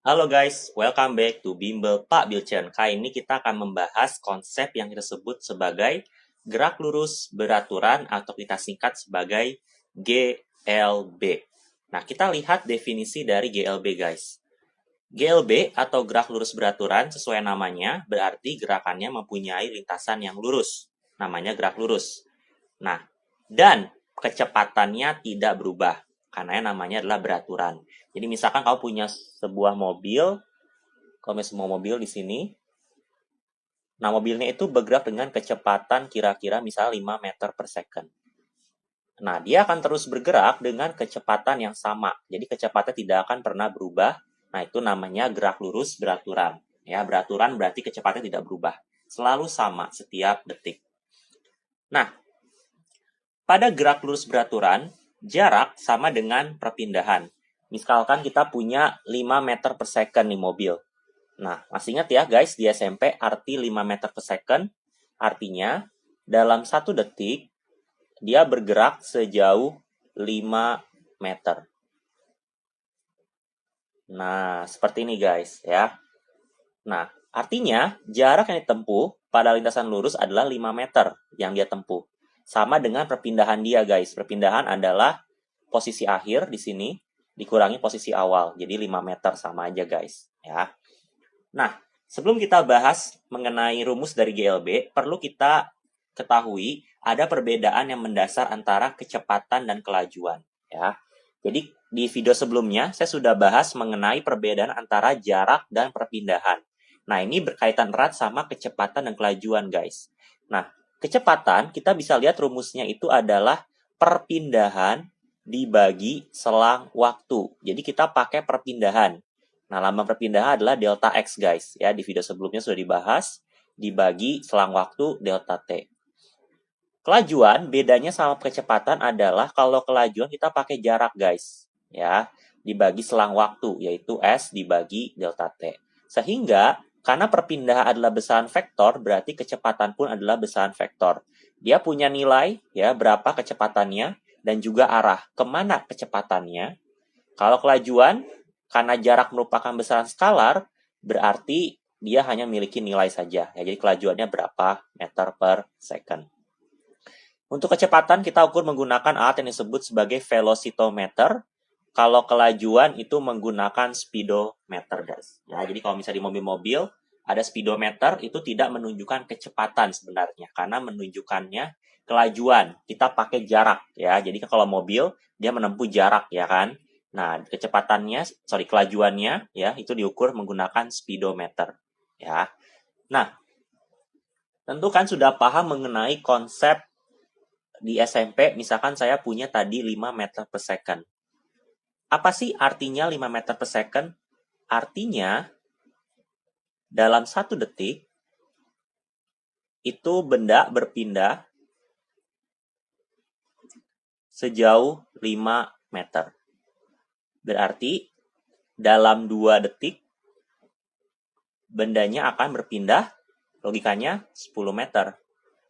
Halo guys, welcome back to Bimbel Pak Bilchen. Kali ini kita akan membahas konsep yang kita sebut sebagai gerak lurus beraturan atau kita singkat sebagai GLB. Nah, kita lihat definisi dari GLB guys. GLB atau gerak lurus beraturan sesuai namanya berarti gerakannya mempunyai lintasan yang lurus. Namanya gerak lurus. Nah, dan kecepatannya tidak berubah karena namanya adalah beraturan. Jadi misalkan kamu punya sebuah mobil, kamu punya sebuah mobil di sini. Nah, mobilnya itu bergerak dengan kecepatan kira-kira misalnya 5 meter per second. Nah, dia akan terus bergerak dengan kecepatan yang sama. Jadi kecepatan tidak akan pernah berubah. Nah, itu namanya gerak lurus beraturan. Ya, beraturan berarti kecepatan tidak berubah. Selalu sama setiap detik. Nah, pada gerak lurus beraturan, jarak sama dengan perpindahan. Misalkan kita punya 5 meter per second nih mobil. Nah, masih ingat ya guys, di SMP arti 5 meter per second, artinya dalam 1 detik, dia bergerak sejauh 5 meter. Nah, seperti ini guys ya. Nah, artinya jarak yang ditempuh pada lintasan lurus adalah 5 meter yang dia tempuh. Sama dengan perpindahan dia guys. Perpindahan adalah posisi akhir di sini dikurangi posisi awal. Jadi 5 meter sama aja guys ya. Nah, sebelum kita bahas mengenai rumus dari GLB, perlu kita ketahui ada perbedaan yang mendasar antara kecepatan dan kelajuan ya. Jadi di video sebelumnya saya sudah bahas mengenai perbedaan antara jarak dan perpindahan. Nah, ini berkaitan erat sama kecepatan dan kelajuan, guys. Nah, kecepatan kita bisa lihat rumusnya itu adalah perpindahan dibagi selang waktu. Jadi kita pakai perpindahan. Nah, lambang perpindahan adalah delta X, guys. Ya, di video sebelumnya sudah dibahas. Dibagi selang waktu delta T. Kelajuan, bedanya sama kecepatan adalah kalau kelajuan kita pakai jarak, guys. Ya, dibagi selang waktu, yaitu S dibagi delta T. Sehingga, karena perpindahan adalah besaran vektor, berarti kecepatan pun adalah besaran vektor. Dia punya nilai, ya, berapa kecepatannya, dan juga arah kemana kecepatannya. Kalau kelajuan, karena jarak merupakan besaran skalar, berarti dia hanya memiliki nilai saja. Ya, jadi kelajuannya berapa meter per second. Untuk kecepatan kita ukur menggunakan alat yang disebut sebagai velocitometer. Kalau kelajuan itu menggunakan speedometer, guys. Ya, jadi kalau misalnya di mobil-mobil ada speedometer itu tidak menunjukkan kecepatan sebenarnya karena menunjukkannya kelajuan. Kita pakai jarak ya. Jadi kalau mobil dia menempuh jarak ya kan. Nah, kelajuannya ya itu diukur menggunakan speedometer ya. Nah, tentu kan sudah paham mengenai konsep di SMP, misalkan saya punya tadi 5 meter per second. Apa sih artinya 5 meter per second? Artinya, dalam 1 detik, itu benda berpindah sejauh 5 meter. Berarti, dalam 2 detik, bendanya akan berpindah, logikanya 10 meter.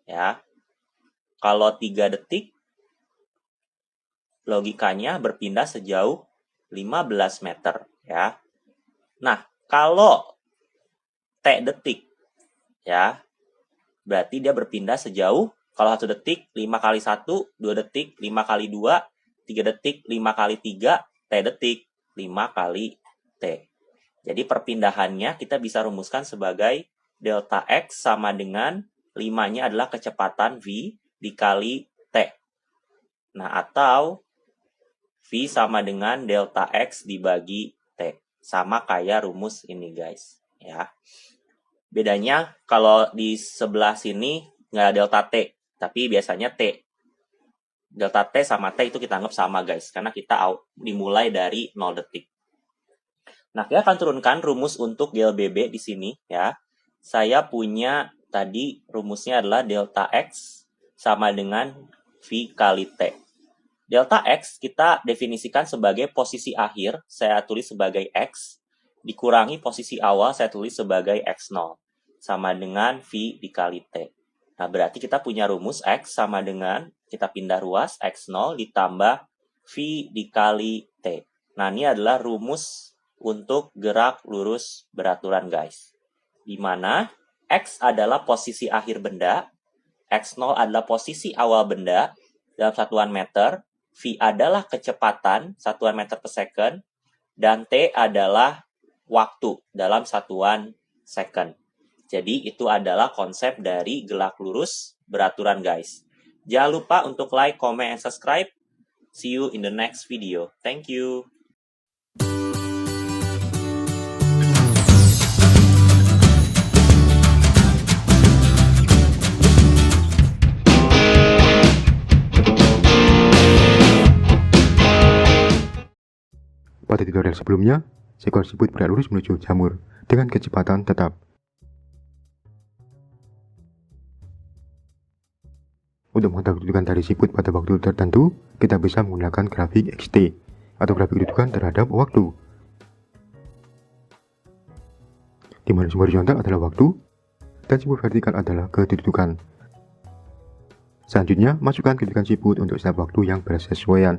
Ya. Kalau 3 detik, logikanya berpindah sejauh 15 meter. Ya. Nah, kalau T detik, ya, berarti dia berpindah sejauh, kalau 1 detik, 5 kali 1, 2 detik, 5 kali 2, 3 detik, 5 kali 3, T detik, 5 kali T. Jadi perpindahannya kita bisa rumuskan sebagai delta X sama dengan 5-nya adalah kecepatan V dikali T. Nah, atau V sama dengan delta X dibagi T. Sama kayak rumus ini, guys. Ya. Bedanya kalau di sebelah sini nggak ada delta T, tapi biasanya T. Delta T sama T itu kita anggap sama guys, karena kita dimulai dari 0 detik. Nah, kita akan turunkan rumus untuk GLBB di sini ya. Saya punya tadi rumusnya adalah delta X sama dengan V kali T. Delta X kita definisikan sebagai posisi akhir, saya tulis sebagai X, dikurangi posisi awal, saya tulis sebagai X0. Sama dengan V dikali T. Nah, berarti kita punya rumus X sama dengan, kita pindah ruas, X0 ditambah V dikali T. Nah, ini adalah rumus untuk gerak lurus beraturan guys. Di mana X adalah posisi akhir benda, X0 adalah posisi awal benda dalam satuan meter, V adalah kecepatan satuan meter per second, dan T adalah waktu dalam satuan second. Jadi itu adalah konsep dari gerak lurus beraturan guys. Jangan lupa untuk like, comment, and subscribe. See you in the next video. Thank you. Pada tutorial sebelumnya, seekor siput bergerak lurus menuju jamur dengan kecepatan tetap. Untuk mengetahui kedudukan dari siput pada waktu tertentu, kita bisa menggunakan grafik XT atau grafik kedudukan terhadap waktu. Di mana sumbu horizontal adalah waktu dan sumbu vertikal adalah kedudukan. Selanjutnya, masukkan kedudukan siput untuk setiap waktu yang bersesuaian.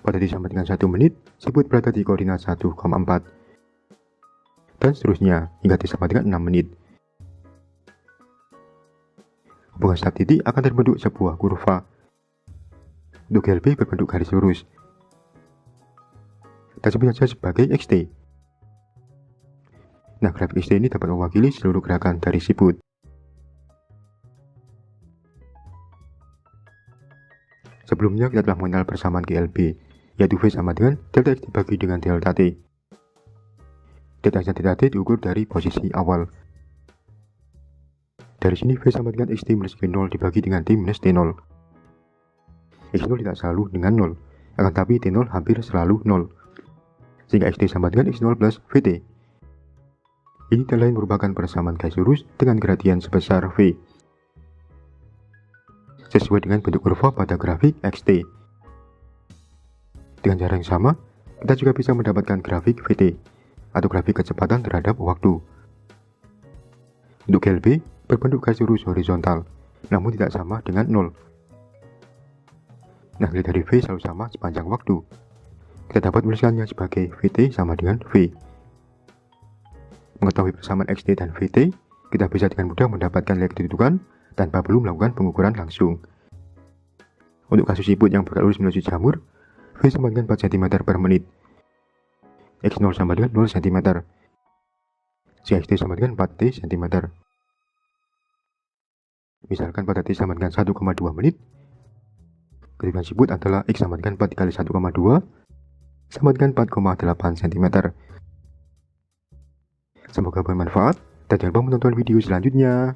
Pada T sama dengan 1 menit, siput berada di koordinat 1,4. Dan seterusnya, hingga T sama dengan 6 menit. Hubungan setiap titik akan terbentuk sebuah kurva. Untuk GLB berbentuk garis lurus. Dan sebut saja sebagai XT. Nah, grafik XT ini dapat mewakili seluruh gerakan dari siput. Sebelumnya kita telah mengenal persamaan GLB, yaitu V sama dengan delta X dibagi dengan delta T. Delta X dan delta T diukur dari posisi awal. Dari sini V sama dengan XT minus V0 dibagi dengan T minus T0. X0 tidak selalu dengan 0, akan tapi T0 hampir selalu 0. Sehingga XT sama dengan X0 plus VT. Ini tidak lain merupakan persamaan garis lurus dengan gradien sebesar V. Sesuai dengan bentuk kurva pada grafik XT. Dengan cara yang sama, kita juga bisa mendapatkan grafik VT, atau grafik kecepatan terhadap waktu. Untuk GLB, berbentuk garis lurus horizontal, namun tidak sama dengan 0. Nah, nilai dari V selalu sama sepanjang waktu. Kita dapat menuliskannya sebagai VT sama dengan V. Mengetahui persamaan XT dan VT, kita bisa dengan mudah mendapatkan nilai kedudukan tanpa perlu melakukan pengukuran langsung. Untuk kasus siput yang bergerak lurus menuju jamur, V sama dengan 4 cm per menit. X0 sama dengan 0 cm. XT sama dengan 4T cm. Misalkan pada T sama dengan 1,2 menit, kedudukan siput adalah X sama dengan 4 dikali 1,2 sama dengan 4,8 cm. Semoga bermanfaat dan jangan lupa menonton video selanjutnya.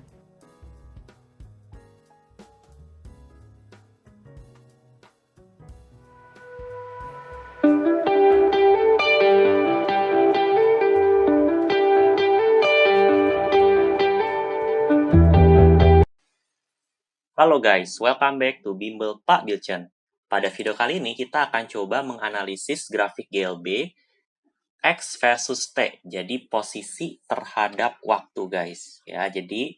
Halo guys, welcome back to Bimbel Pak Bilchen. Pada video kali ini kita akan coba menganalisis grafik GLB X versus T. Jadi posisi terhadap waktu guys. Ya, jadi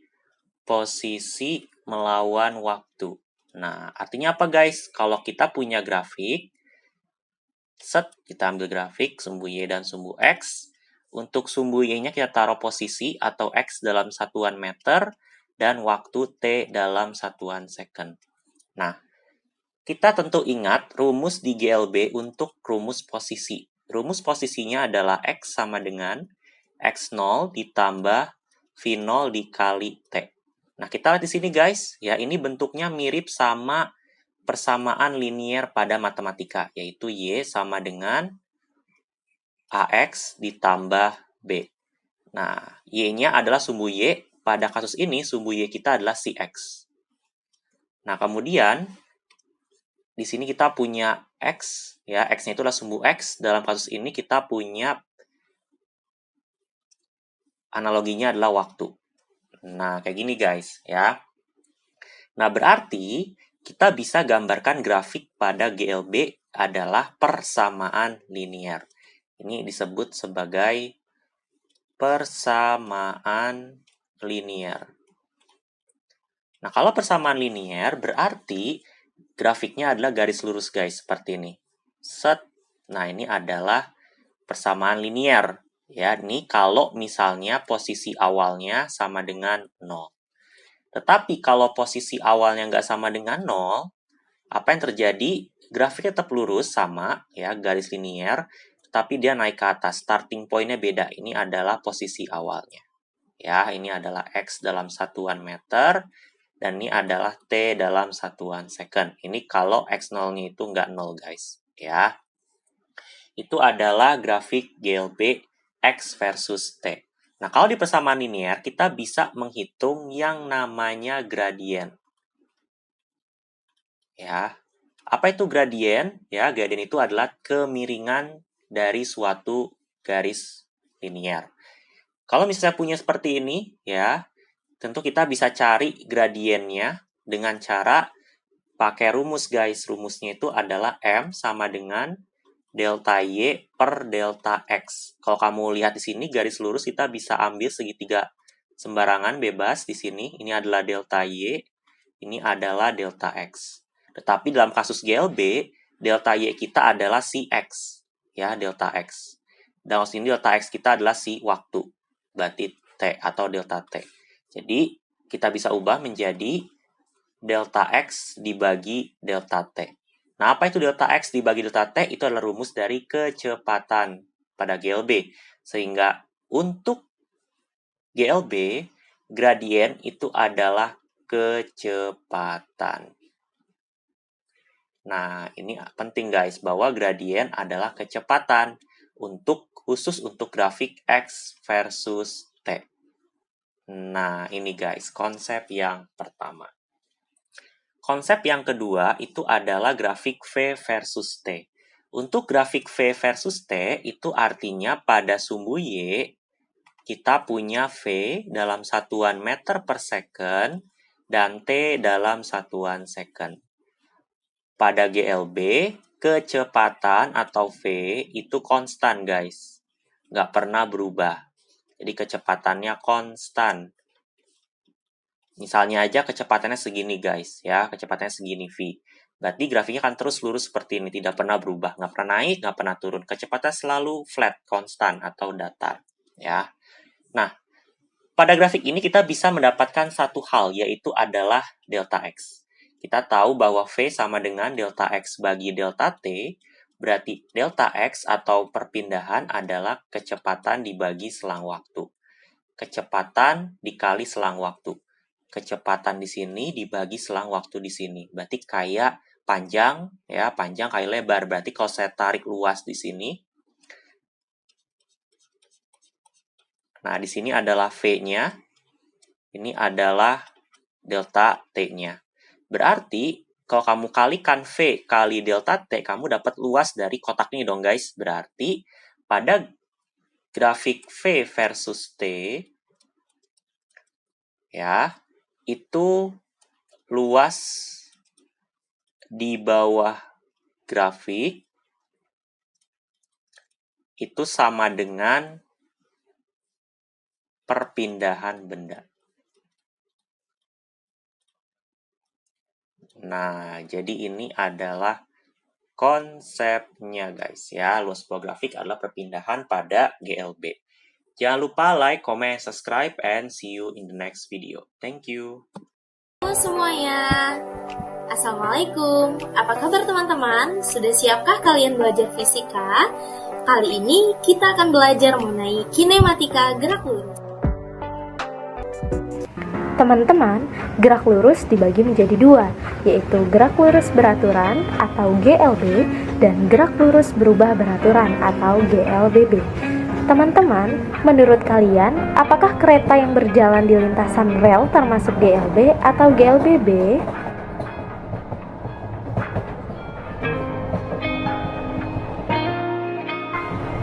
posisi melawan waktu. Nah, artinya apa guys? Kalau kita punya grafik, kita ambil grafik sumbu Y dan sumbu X. Untuk sumbu Y-nya kita taruh posisi atau X dalam satuan meter dan waktu T dalam satuan second. Nah, kita tentu ingat rumus di GLB untuk rumus posisi. Rumus posisinya adalah X sama dengan X0 ditambah V0 dikali T. Nah, kita lihat di sini guys, ya ini bentuknya mirip sama persamaan linier pada matematika, yaitu Y sama dengan AX ditambah B. Nah, Y-nya adalah sumbu Y. Pada kasus ini, sumbu Y kita adalah si X. Nah, kemudian, di sini kita punya X. Ya, X-nya itu adalah sumbu X. Dalam kasus ini, kita punya analoginya adalah waktu. Nah, kayak gini guys. Ya. Nah, berarti kita bisa gambarkan grafik pada GLB adalah persamaan linier. Ini disebut sebagai persamaan linier. Nah, kalau persamaan linier berarti grafiknya adalah garis lurus guys, seperti ini. Set. Nah, ini adalah persamaan linier. Ya, ini kalau misalnya posisi awalnya sama dengan 0. Tetapi kalau posisi awalnya nggak sama dengan 0, apa yang terjadi? Grafiknya tetap lurus, sama, ya, garis linier, tapi dia naik ke atas. Starting point-nya beda. Ini adalah posisi awalnya. Ya, ini adalah X dalam satuan meter, dan ini adalah T dalam satuan second. Ini kalau X0-nya itu nggak 0, guys. Ya. Itu adalah grafik GLB X versus T. Nah, kalau di persamaan linear, kita bisa menghitung yang namanya gradien. Ya. Apa itu gradien? Ya, gradien itu adalah kemiringan dari suatu garis linear. Kalau misalnya punya seperti ini, ya, tentu kita bisa cari gradiennya dengan cara pakai rumus, guys. Rumusnya itu adalah M sama dengan delta Y per delta X. Kalau kamu lihat di sini garis lurus, kita bisa ambil segitiga sembarangan bebas di sini. Ini adalah delta Y, ini adalah delta X. Tetapi dalam kasus GLB, delta Y kita adalah si X, ya, delta X. Dan sini delta X kita adalah si waktu, berarti T atau delta T. Jadi kita bisa ubah menjadi delta X dibagi delta T. Nah, apa itu delta X dibagi delta T? Itu adalah rumus dari kecepatan pada GLB. Sehingga untuk GLB, gradien itu adalah kecepatan. Nah, ini penting, guys, bahwa gradien adalah kecepatan khusus untuk grafik X versus T. Nah, ini, guys, konsep yang pertama. Konsep yang kedua itu adalah grafik V versus T. Untuk grafik V versus T itu artinya pada sumbu Y kita punya V dalam satuan meter per second dan T dalam satuan second. Pada GLB, kecepatan atau V itu konstan, guys. Nggak pernah berubah. Jadi kecepatannya konstan. Misalnya aja kecepatannya segini, guys, ya, kecepatannya segini V. Berarti grafiknya akan terus lurus seperti ini, tidak pernah berubah, nggak pernah naik, nggak pernah turun. Kecepatan selalu flat, konstan atau datar, ya. Nah, pada grafik ini kita bisa mendapatkan satu hal, yaitu adalah delta X. Kita tahu bahwa V sama dengan delta X bagi delta T, berarti delta X atau perpindahan adalah kecepatan dibagi selang waktu. Kecepatan dikali selang waktu. Kecepatan di sini dibagi selang waktu di sini. Berarti kayak panjang, ya, panjang kali lebar. Berarti kalau saya tarik luas di sini, nah, di sini adalah V-nya, ini adalah delta T-nya. Berarti, kalau kamu kalikan V kali delta T, kamu dapat luas dari kotak ini dong, guys. Berarti, pada grafik V versus T, ya, itu luas di bawah grafik itu sama dengan perpindahan benda. Nah, jadi ini adalah konsepnya, guys, ya. Luas bawah grafik adalah perpindahan pada GLB. Jangan lupa like, comment, subscribe, and see you in the next video. Thank you. Halo semuanya, Assalamualaikum. Apa kabar teman-teman? Sudah siapkah kalian belajar fisika? Kali ini kita akan belajar mengenai kinematika gerak lurus. Teman-teman, gerak lurus dibagi menjadi dua, yaitu gerak lurus beraturan atau GLB dan gerak lurus berubah beraturan atau GLBB. Teman-teman, menurut kalian, apakah kereta yang berjalan di lintasan rel termasuk GLB atau GLBB?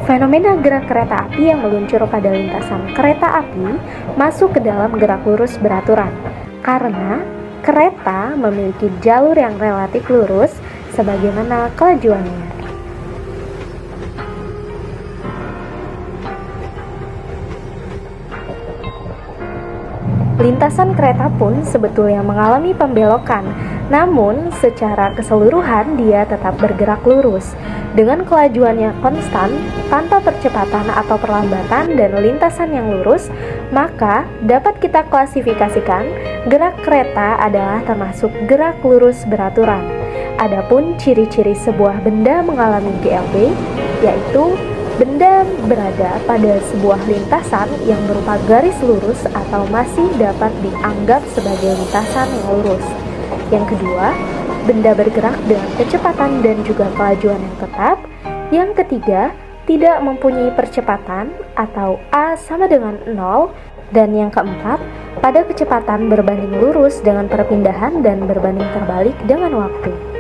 Fenomena gerak kereta api yang meluncur pada lintasan kereta api masuk ke dalam gerak lurus beraturan, karena kereta memiliki jalur yang relatif lurus sebagaimana kelajuannya. Lintasan kereta pun sebetulnya mengalami pembelokan Namun, secara keseluruhan dia tetap bergerak lurus dengan kelajuan yang konstan tanpa percepatan atau perlambatan dan lintasan yang lurus, maka dapat kita klasifikasikan gerak kereta adalah termasuk gerak lurus beraturan. Adapun ciri-ciri sebuah benda mengalami GLB, yaitu benda berada pada sebuah lintasan yang berupa garis lurus atau masih dapat dianggap sebagai lintasan yang lurus. Yang kedua, benda bergerak dengan kecepatan dan juga kelajuan yang tetap. Yang ketiga, tidak mempunyai percepatan atau A sama dengan 0. Dan yang keempat, pada kecepatan berbanding lurus dengan perpindahan dan berbanding terbalik dengan waktu.